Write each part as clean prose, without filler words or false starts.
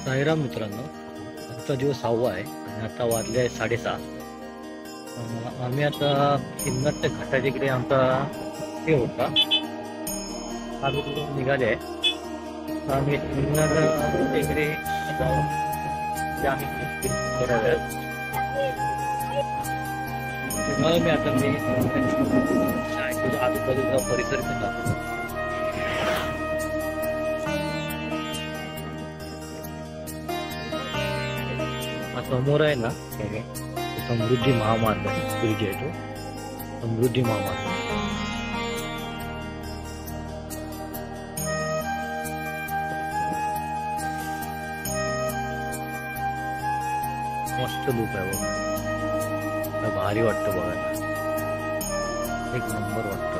साईराम मित्रांनो, आजचा दिवस 6वा आहे आणि आता वाजले आहे 6:30. आम्ही आता सिन्नर ते घाटाच्या इकडे आमचा हे होता. आम्ही तिथून निघाले आहे. आम्ही सिन्नर इकडे आम्ही मी आता आजूबाजूचा परिसर पण दाखवतो. समोर आहे ना समृद्धी महामार्ग ब्रिज आहे. तो समृद्धी महामार्ग मस्त लुक आहे बघा. भारी वाटतं बघायला, एक नंबर वाटतं.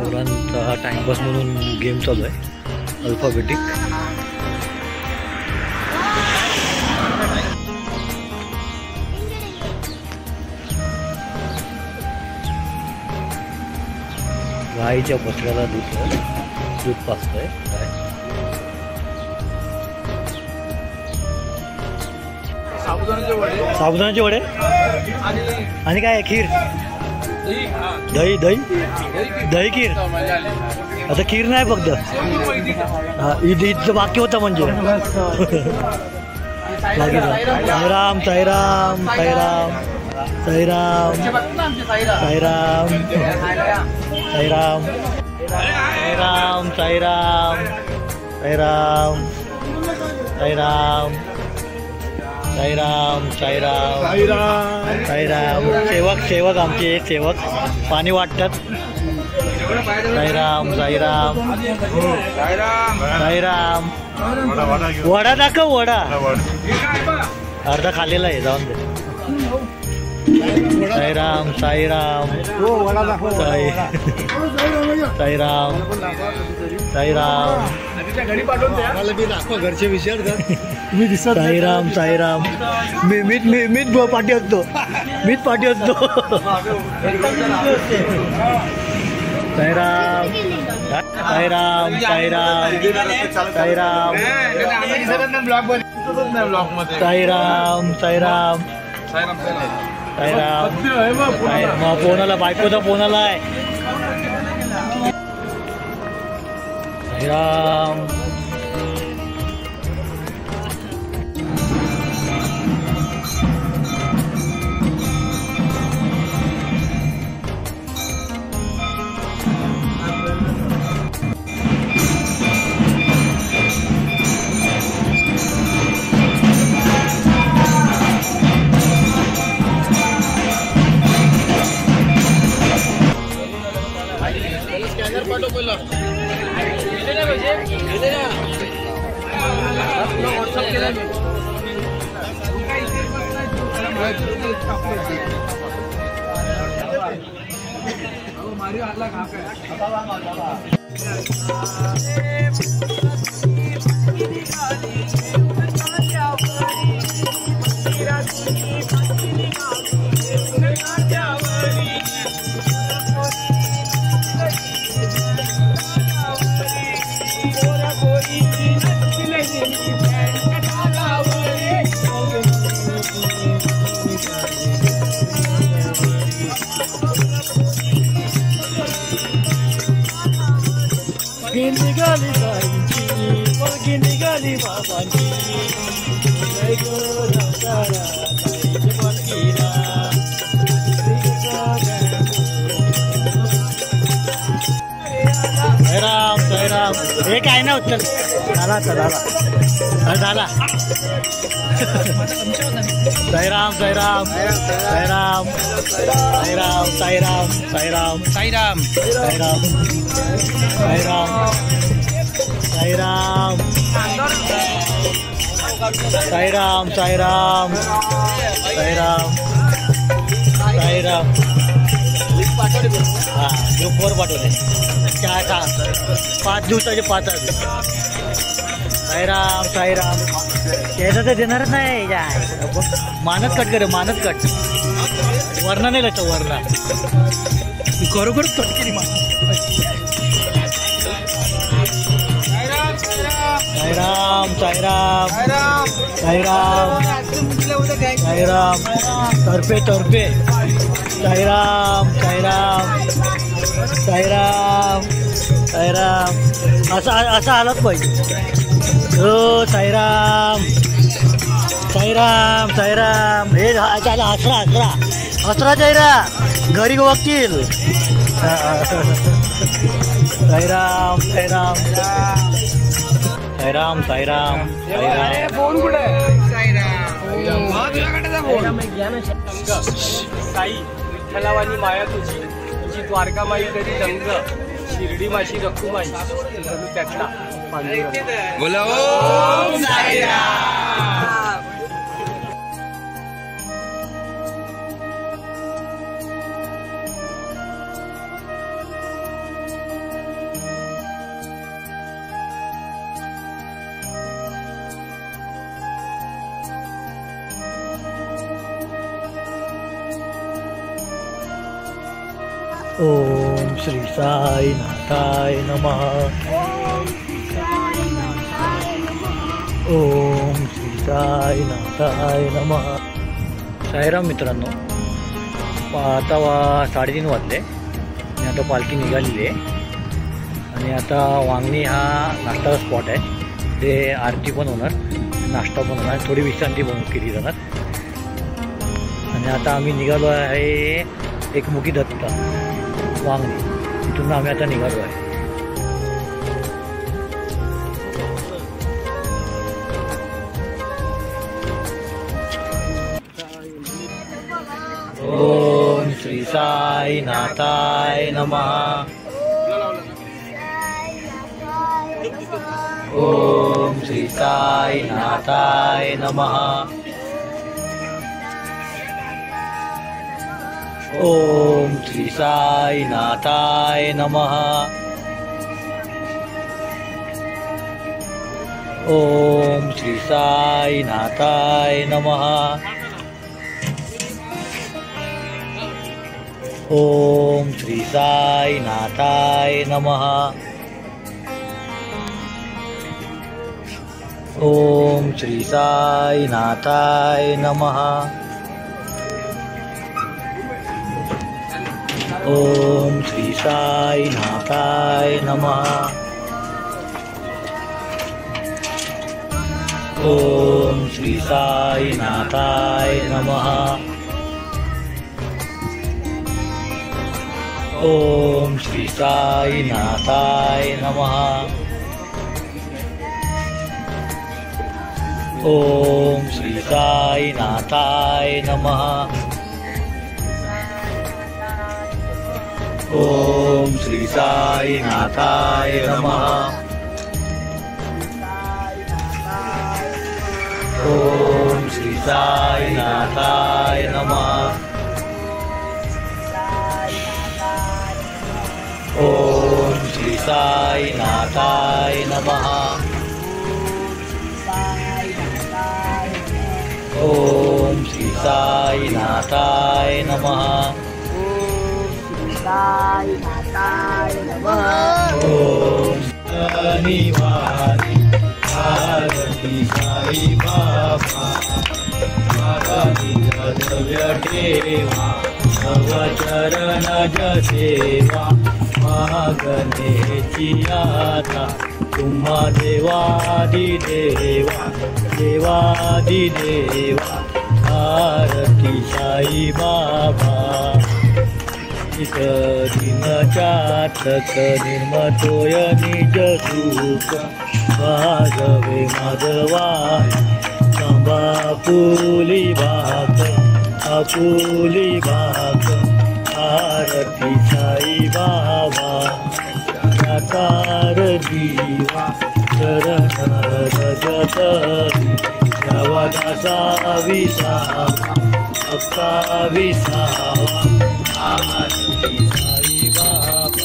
मुलांचा हा टाइमपास म्हणून गेम चालू आहे अल्फाबेटिक. गाईच्या बछड्याला दूध पाजतंय. साबुदाण्याचे वडे आणि काय खीर, दही दही दही खीर. आता खीर नाही फक्त ईदचं बाकी होतं म्हणजे. साईराम साईराम साईराम साईराम साईराम साईराम साईराम साईराम साईराम साईराम साईराम साईराम साईराम. सेवक आमचे सेवक पाणी वाटतात. साईराम साईराम साईराम. वडा दाखव, वडा अर्धा खाल्लेला आहे, जाऊन दे. साईराम साईराम साईराम साईराम. घरचे विचार मी दिसत. साईराम साईराम. मीच पाठी असतो, मीच पाठी असतो. साईराम साईराम साईराम साईराम साईराम साईराम साईराम. फोनाला बायकोचा फोन आलाय. साईराम. निघाली बाईंची पलकी, निघाली बाबांची. साईराम साईराम. हे काय ना उत्तर झाला झाला झाला. साईराम साईराम साईराम साईराम साईराम साईराम साईराम साईराम साईराम साईराम साईराम साईराम साईराम साईराम. हा ग्रुपवर पाठवले. 5 दिवसाचे 5 आहेत. साईराम साईराम. त्याचं तर देणारच नाही. मानच कट करे, मानच कट. वरना नाही लागतं, वरना खरोखरच कट केली. साईराम साईराम साईराम तर्फे तर्फे साईराम साईराम साईराम साईराम असं आलंच पाहिजे हो साईराम साईराम साईराम हे हसरा हसरा हसरा चेहरा घरी वकील साईराम साईराम साईराम साईराम फोन कुठे साई विठ्ठलावानी माया तुझी तुझी द्वारकामाई कधी रंग शिर्डी माशी रखुमाई त्यातला बोला ओम साईराम. ओम श्री साईनाथाय नमः. ओम श्री साईनाथाय नमः. साईराम मित्रांनो, आता 3:30 वाजले आणि आता पालखी निघालेली आहे आणि आता वांगणी हा नाश्ता स्पॉट आहे. ते आरती पण होणार, नाश्ता पण होणार, थोडी विश्रांती पण केली जाणार. आणि आता आम्ही निघालो आहे एकमुखी दत्त वांगणी, तिथून आम्ही आता निघालो आहे. ओम श्री साईनाथाय नमः. ओम श्री साईनाथाय नमः. ओम श्री साईनाथाय नमः. ओम श्री साईनाथाय नमः. ओम श्री साईनाथाय नमः. ओम श्री साईनाथाय नमः. ओम श्री साईनाथाय नमः. ओम श्री साईनाथाय नमः. ओम श्री साईनाथाय नमः. ओम श्री साईनाथाय नमः. ओम श्री साईनाथाय नमः. ओम श्री साईनाथाय नमः. ओम श्री साईनाथाय नमः. ओम श्री साईनाथाय नमः. ओम शनिवारी आरती साई बाबा द्रव्य ठेवा नवचरण सेवा मागण्याची आता तुम्हा देवादिदेवा देवादिदेवा आरती साई बाबा. दिन चातक निर्मतोय निज सुख भागवे माधवा सांबा पुली भाग आपुली भाग आरती साई बाबा. साकार जीवा चरण रजत जावा दासा विसावा अक्का विसावा आरती साई बाबा.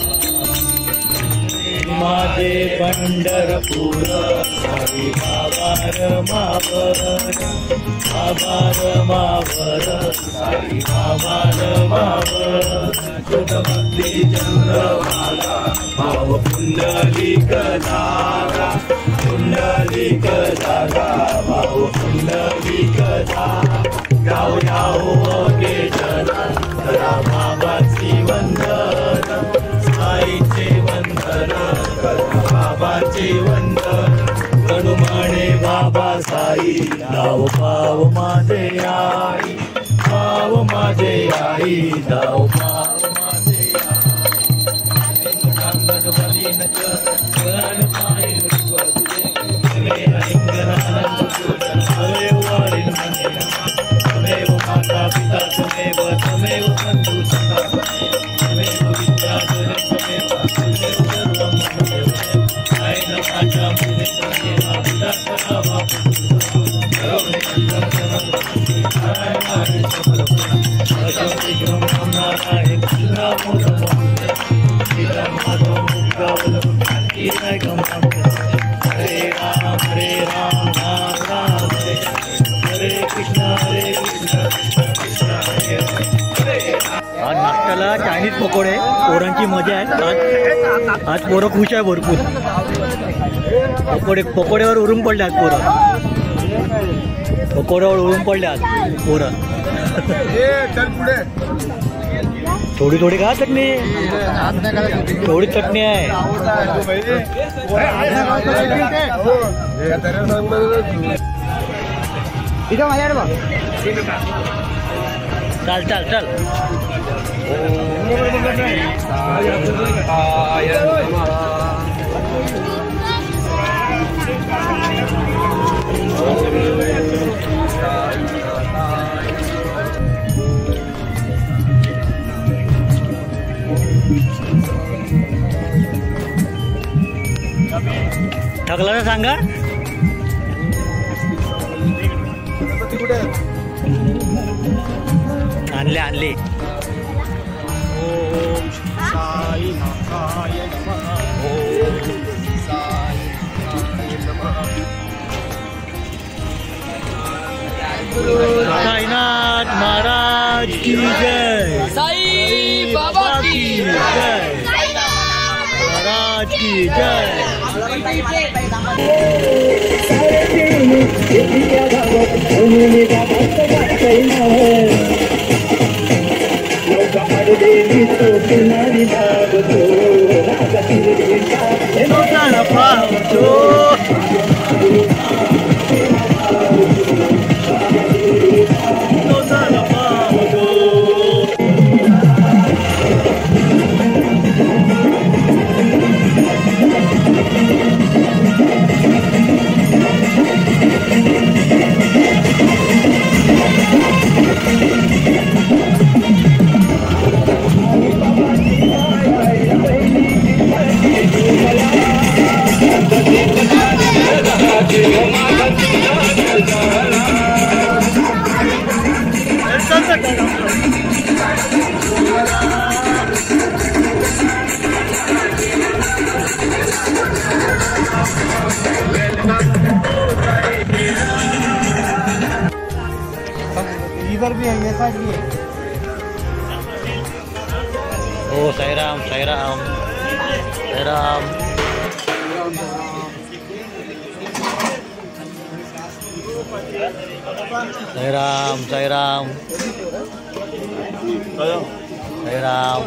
माझे पंढरपूर साई बाबा रमावर बाबा रमावर साई बाबा रमावर भक्ती चंद्रभागा भाव पुंडलिक धागा पुंडलिक धागा भाव पुंडलिक धागा याओ याओ अकेशना करा बाबाची वंदन साईचे वंदन करा बाबाचे वंदन गणू म्हणे बाबा साई दाव पाव माझे आई पाव माझे आई दाव पाव माझे आई गणपती नच गण पाय तमेव माता पिता तमेव तमेव बंधु सखा तमेव विद्याधर तमेव तमेव सर्वं तमेव आयन वाचा मुने तमेव विदातरावा करुणे चंद्रं नारायण हरे समर्पण अशोक ग्रहं नारायण कृष्णामोदम सीता माधव मुक्तावलम कीर्तय गमनं हरे राम राम राम हरे कृष्णा कृष्णा कृष्णा हरे हरे। आज नाश्त्याला चायनीज पकोडे पोरांची मजा आहे। आज पोरं खुश आहे भरपूर। पकोड्यावर उरून पडले आज पोरं पकोड्यावर उरून पडले आज पोरं थोडी थोडी खा चटणी थोडी चटणी आहे चल चल चल थकला ना सांगा आणले आणले साईनाथ महाराज की जय साई बाबा की जय महाराज की जय इधर भी है ये साइड भी है। ओ साईराम साईराम साईराम साईराम साईराम साईराम